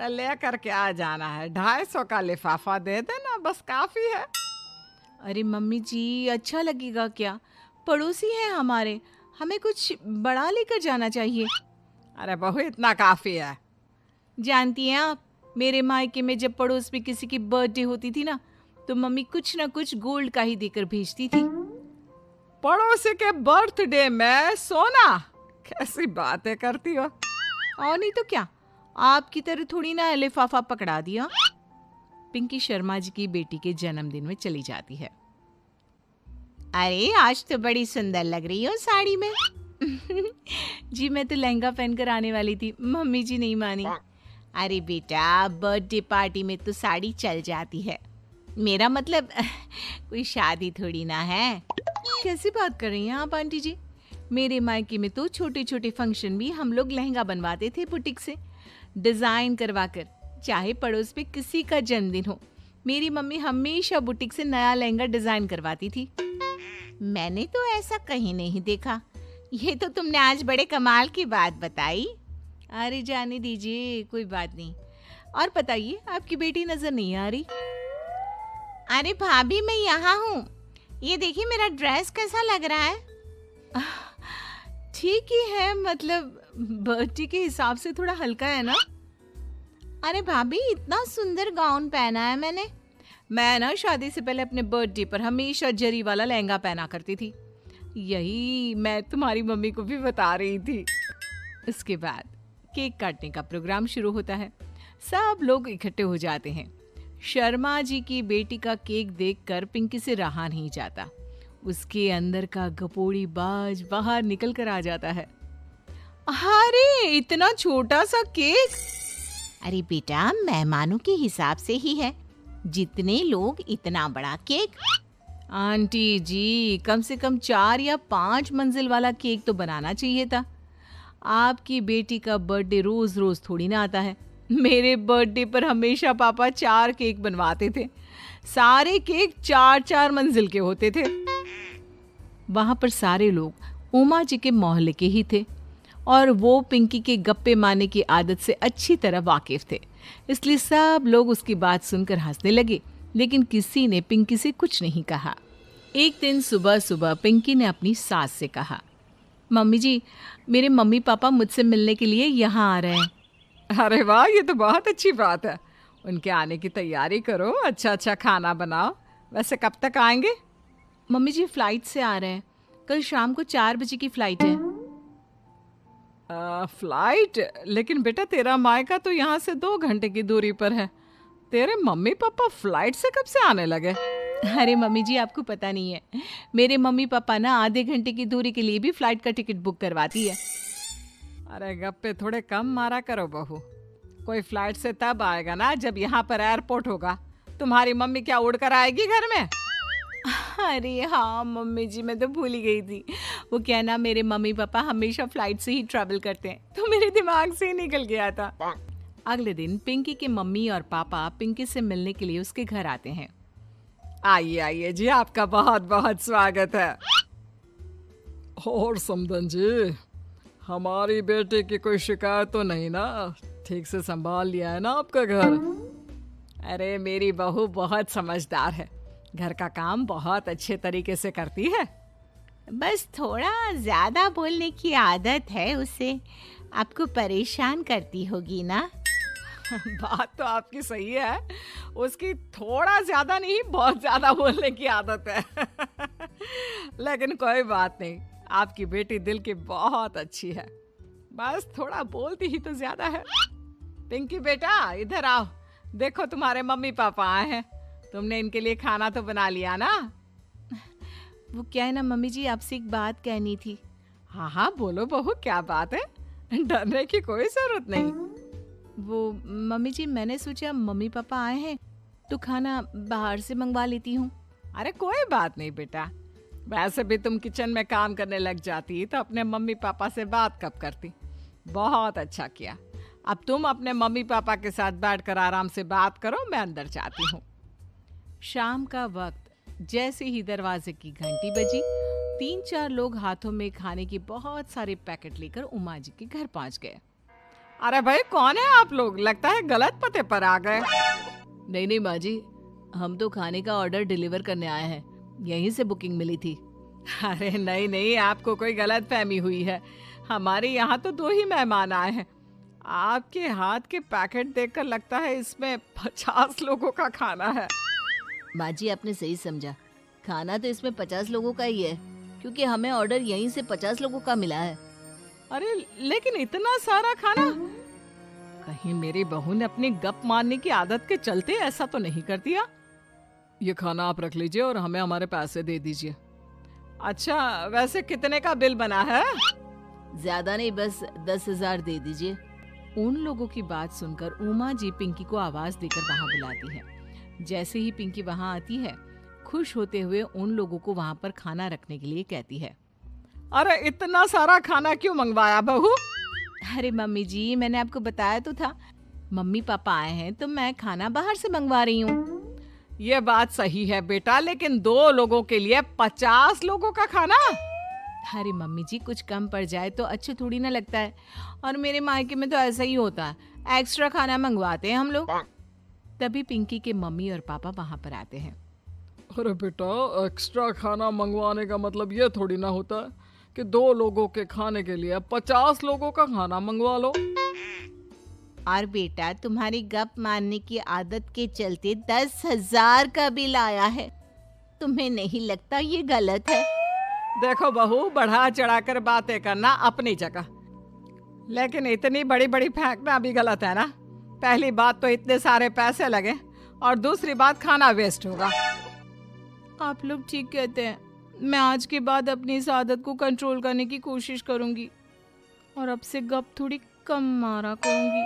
अरे ले करके आ जाना है, 250 का लिफाफा दे देना, बस काफी है। अरे मम्मी जी, अच्छा लगेगा क्या? पड़ोसी हैं हमारे, हमें कुछ बड़ा लेकर जाना चाहिए। अरे बहू इतना काफी है। जानती हैं आप, मेरे मायके में जब पड़ोस में किसी की बर्थडे होती थी ना, तो मम्मी कुछ ना कुछ गोल्ड का ही देकर भेजती थी। पड़ोसी के बर्थडे में सोना? कैसी बातें करती हो। और नहीं तो क्या, आपकी तरह थोड़ी ना लिफाफा पकड़ा दिया। पिंकी शर्मा जी की बेटी के जन्मदिन में चली जाती है। अरे आज तो बड़ी सुंदर लग रही हो साड़ी में। जी मैं तो लहंगा पहनकर आने वाली थी, मम्मी जी नहीं मानी। अरे बेटा, बर्थडे पार्टी में तो साड़ी चल जाती है, मेरा मतलब कोई शादी थोड़ी ना है। कैसी बात कर रही हैं आप आंटी जी? मेरे मायके में तो छोटे छोटे फंक्शन भी हम लोग लहंगा बनवाते थे बुटीक से, डिजाइन करवा कर। चाहे पड़ोस में किसी का जन्मदिन हो, मेरी मम्मी हमेशा बुटीक से नया लहंगा डिजाइन करवाती थी। मैंने तो ऐसा कहीं नहीं देखा, ये तो तुमने आज बड़े कमाल की बात बताई। अरे जाने दीजिए, कोई बात नहीं। और बताइए, आपकी बेटी नजर नहीं आ रही? अरे भाभी, मैं यहाँ हूँ, ये देखिए मेरा ड्रेस कैसा लग रहा है। ठीक ही है, मतलब बर्थडे के हिसाब से थोड़ा हल्का है ना। अरे भाभी, इतना सुंदर गाउन पहना है मैंने। मैं ना शादी से पहले अपने बर्थडे पर हमेशा जरी वाला लहंगा पहना करती थी, यही मैं तुम्हारी मम्मी को भी बता रही थी। इसके बाद केक काटने का प्रोग्राम शुरू होता है। सब लोग इकट्ठे हो जाते हैं। शर्मा जी की बेटी का केक देखकर पिंकी से रहा नहीं जाता। उसके अंदर का गपोड़ी बाज बाहर निकल कर आ जाता है। अरे इतना छोटा सा केक! अरे बेटा, मेहमानों के हिसाब से ही है, जितने लोग इतना बड़ा केक। आंटी जी, कम से कम 4 या 5 मंजिल वाला केक तो बनाना चाहिए था। आपकी बेटी का बर्थडे रोज रोज थोड़ी ना आता है। मेरे बर्थडे पर हमेशा पापा 4 केक बनवाते थे, सारे केक 4-4 मंजिल के होते थे। वहां पर सारे लोग उमा जी के मोहल्ले के ही थे और वो पिंकी के गप्पे मारने की आदत से अच्छी तरह वाकिफ थे, इसलिए सब लोग उसकी बात सुनकर हंसने लगे, लेकिन किसी ने पिंकी से कुछ नहीं कहा। एक दिन सुबह सुबह पिंकी ने अपनी सास से कहा, मम्मी जी, मेरे मम्मी पापा मुझसे मिलने के लिए यहाँ आ रहे हैं। अरे वाह, ये तो बहुत अच्छी बात है। उनके आने की तैयारी करो, अच्छा अच्छा खाना बनाओ। वैसे कब तक आएंगे? मम्मी जी फ्लाइट से आ रहे हैं, कल शाम को 4 बजे की फ्लाइट है। फ्लाइट? लेकिन बेटा तेरा मायका तो यहाँ से 2 घंटे की दूरी पर है। तेरे मम्मी पापा फ्लाइट से कब से आने लगे? अरे मम्मी जी, आपको पता नहीं है, मेरे मम्मी पापा ना आधे घंटे की दूरी के लिए भी फ्लाइट का टिकट बुक करवाती है। अरे गप्पे थोड़े कम मारा करो बहू। कोई फ्लाइट से तब आएगा ना जब यहाँ पर एयरपोर्ट होगा। तुम्हारी मम्मी क्या उड़कर आएगी घर में? अरे हाँ मम्मी जी, मैं तो भूल ही गई थी। वो क्या ना, मेरे मम्मी पापा हमेशा फ्लाइट से ही ट्रैवल करते हैं, तो मेरे दिमाग से ही निकल गया था। अगले दिन पिंकी के मम्मी और पापा पिंकी से मिलने के लिए उसके घर आते हैं। आइए आइए जी, आपका बहुत बहुत स्वागत है। और समदन जी, हमारी बेटे की कोई शिकायत तो नहीं ना? ठीक से संभाल लिया है ना आपका घर? अरे मेरी बहू बहुत समझदार है, घर का काम बहुत अच्छे तरीके से करती है। बस थोड़ा ज्यादा बोलने की आदत है उसे, आपको परेशान करती होगी ना। बात तो आपकी सही है, उसकी थोड़ा ज्यादा नहीं बहुत ज्यादा बोलने की आदत है। लेकिन कोई बात नहीं, आपकी बेटी दिल की बहुत अच्छी है, बस थोड़ा बोलती ही तो ज्यादा है। पिंकी बेटा इधर आओ, देखो तुम्हारे मम्मी पापा आए हैं। तुमने इनके लिए खाना तो बना लिया ना? वो क्या है ना मम्मी जी, आपसे एक बात कहनी थी। हाँ हाँ बोलो बहू, क्या बात है? डरने की कोई जरूरत नहीं। वो मम्मी जी, मैंने सोचा मम्मी पापा आए हैं तो खाना बाहर से मंगवा लेती हूँ। अरे कोई बात नहीं बेटा, वैसे भी तुम किचन में काम करने लग जाती तो अपने मम्मी पापा से बात कब करती। बहुत अच्छा किया। अब तुम अपने मम्मी पापा के साथ बैठकर आराम से बात करो, मैं अंदर जाती हूँ। शाम का वक्त जैसे ही दरवाजे की घंटी बजी, 3-4 लोग हाथों में खाने के बहुत सारे पैकेट लेकर उमा जी के घर पहुंच गए। अरे भाई कौन है आप लोग? लगता है गलत पते पर आ गए। नहीं नहीं माँ जी, हम तो खाने का ऑर्डर डिलीवर करने आए हैं, यहीं से बुकिंग मिली थी। अरे नहीं नहीं, आपको कोई गलत फहमी हुई है। हमारे यहाँ तो 2 ही मेहमान आए हैं। आपके हाथ के पैकेट देखकर लगता है इसमें 50 लोगों का खाना है। माँ जी आपने सही समझा, खाना तो इसमें 50 लोगों का ही है, क्योंकि हमें ऑर्डर यहीं से 50 लोगों का मिला है। अरे लेकिन इतना सारा खाना, कहीं मेरी बहू ने अपनी गप मारने की आदत के चलते ऐसा तो नहीं कर दिया? ये खाना आप रख लीजिए और हमें हमारे पैसे दे दीजिए। अच्छा वैसे कितने का बिल बना है? ज्यादा नहीं, बस 10,000 दे दीजिए। उन लोगों की बात सुनकर उमा जी पिंकी को आवाज देकर वहां बुलाती है। जैसे ही पिंकी वहां आती है, खुश होते हुए उन लोगों को वहां पर खाना रखने के लिए कहती है। अरे इतना सारा खाना क्यों मंगवाया बहू? अरे मम्मी जी, मैंने आपको बताया तो था, मम्मी पापा आए हैं तो मैं खाना बाहर से मंगवा रही हूँ। ये बात सही है बेटा, लेकिन 2 लोगों के लिए 50 लोगों का खाना? अरे मम्मी जी, कुछ कम पड़ जाए तो अच्छा थोड़ी ना लगता है, और मेरे मायके में तो ऐसा ही होता है, एक्स्ट्रा खाना मंगवाते हैं हम लोग। तभी पिंकी के मम्मी और पापा वहां पर आते हैं। अरे बेटा, एक्स्ट्रा खाना मंगवाने का मतलब ये थोड़ी ना होता है कि 2 लोगों के खाने के लिए 50 लोगों का खाना मंगवा लो। और बेटा, तुम्हारी गप मारने की आदत के चलते 10,000 का बिल आया है, तुम्हें नहीं लगता ये गलत है? देखो बहू, बढ़ा चढ़ाकर बातें करना अपनी जगह, लेकिन इतनी बड़ी बड़ी फेंकना भी गलत है ना। पहली बात तो इतने सारे पैसे लगे, और दूसरी बात खाना वेस्ट होगा। आप लोग ठीक कहते हैं, मैं आज के बाद अपनी इस आदत को कंट्रोल करने की कोशिश करूंगी और अब से गप थोड़ी कम मारा करूंगी।